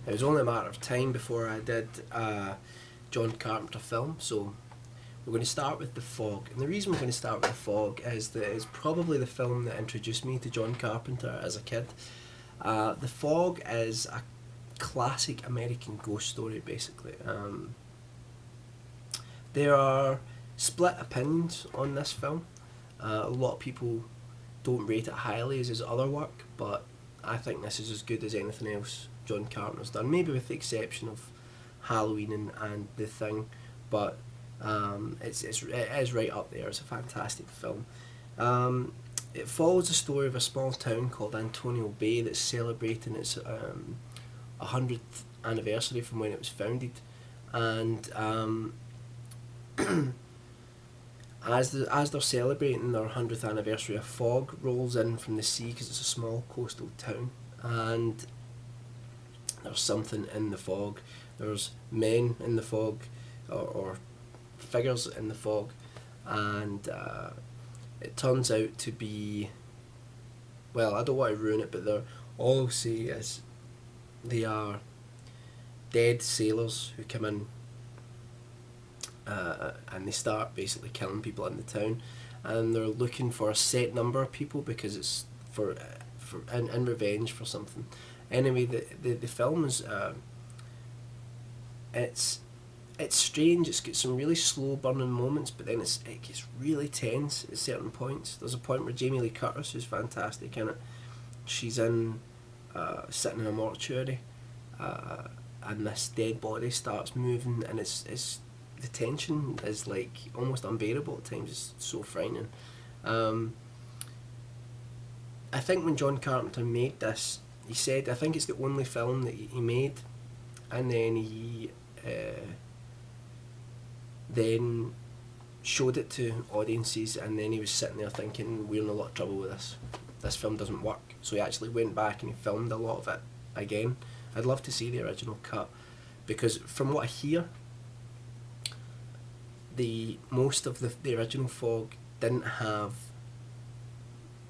It was only a matter of time before I did John Carpenter film, so we're going to start with The Fog. And the reason we're going to start with The Fog is that it's probably the film that introduced me to John Carpenter as a kid. The Fog is a classic American ghost story, basically. There are split opinions on this film. A lot of people don't rate it highly as his other work, but I think this is as good as anything else John Carpenter's done, maybe with the exception of Halloween and The Thing, but it is right up there. It's a fantastic film. It follows the story of a small town called Antonio Bay that's celebrating its 100th anniversary from when it was founded, and as they're celebrating their 100th anniversary, a fog rolls in from the sea because it's a small coastal town, and there's something in the fog. There's men in the fog, or figures in the fog, and it turns out to be, well, I don't want to ruin it, but all I'll say is they are dead sailors who come in, and they start basically killing people in the town, and they're looking for a set number of people because it's for in revenge for something. Anyway, the film is it's strange. It's got some really slow burning moments, but then it gets really tense at certain points. There's a point where Jamie Lee Curtis, who's fantastic in it, she's in sitting in a mortuary, and this dead body starts moving, and it's the tension is like almost unbearable at times. It's so frightening. I think when John Carpenter made this, he said, I think it's the only film that he made, and then he then showed it to audiences, and then he was sitting there thinking, we're in a lot of trouble with this. This film doesn't work. So he actually went back and he filmed a lot of it again. I'd love to see the original cut, because from what I hear, most of the original Fog didn't have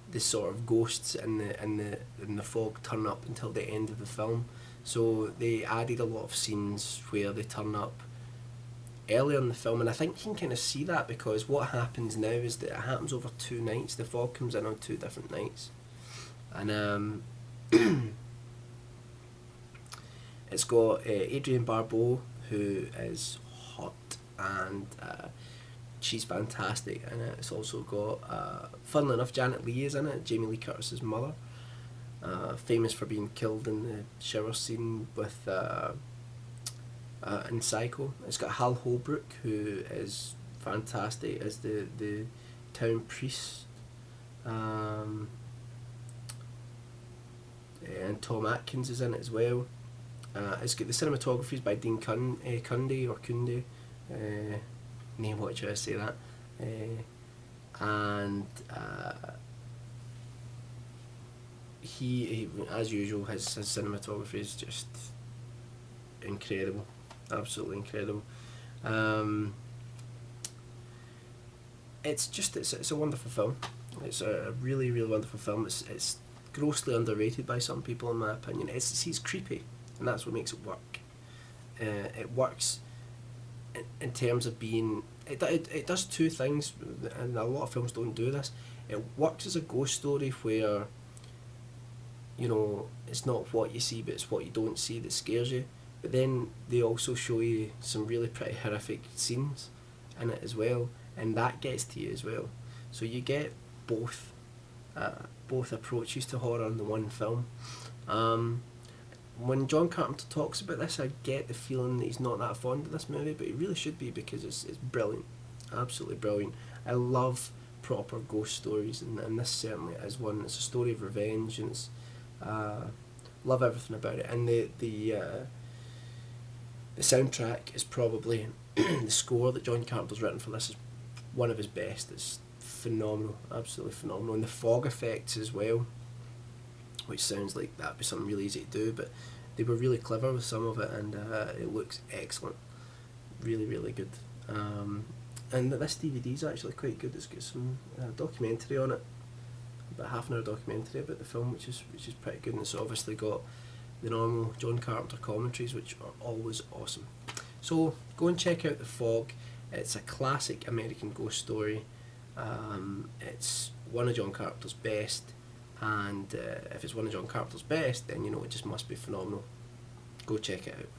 the sort of ghosts in the fog turn up until the end of the film. So they added a lot of scenes where they turn up earlier in the film, and I think you can kind of see that because what happens now is that it happens over 2 nights. The fog comes in on 2 different nights, and it's got Adrienne Barbeau, who is hot, and she's fantastic in it. It's also got, funnily enough, Janet Leigh is in it, Jamie Lee Curtis's mother, famous for being killed in the shower scene with in Psycho. It's got Hal Holbrook, who is fantastic as the town priest, and Tom Atkins is in it as well. It's got the cinematography by Dean Cundy, name what should I say that, and he as usual his cinematography is just incredible, absolutely incredible. It's a wonderful film. It's a really really wonderful film. It's grossly underrated by some people in my opinion. It's creepy, and that's what makes it work. It works in terms of being, it does 2 things, and a lot of films don't do this. It works as a ghost story where, you know, it's not what you see but it's what you don't see that scares you, but then they also show you some really pretty horrific scenes in it as well, and that gets to you as well. So you get both approaches to horror in the one film. When John Carpenter talks about this, I get the feeling that he's not that fond of this movie, but he really should be, because it's brilliant, absolutely brilliant. I love proper ghost stories, and this certainly is one. It's a story of revenge, and it's love everything about it. And the soundtrack is probably the score that John Carpenter's written for this is one of his best. It's phenomenal, absolutely phenomenal, and the fog effects as well, which sounds like that'd be something really easy to do, but they were really clever with some of it, and it looks excellent, really really good. And this DVD is actually quite good. It's got some documentary on it, about half an hour documentary about the film, which is pretty good, and it's obviously got the normal John Carpenter commentaries, which are always awesome. So go and check out The Fog. It's a classic American ghost story. It's one of John Carpenter's best, and if it's one of John Carpenter's best, then you know it just must be phenomenal. Go check it out.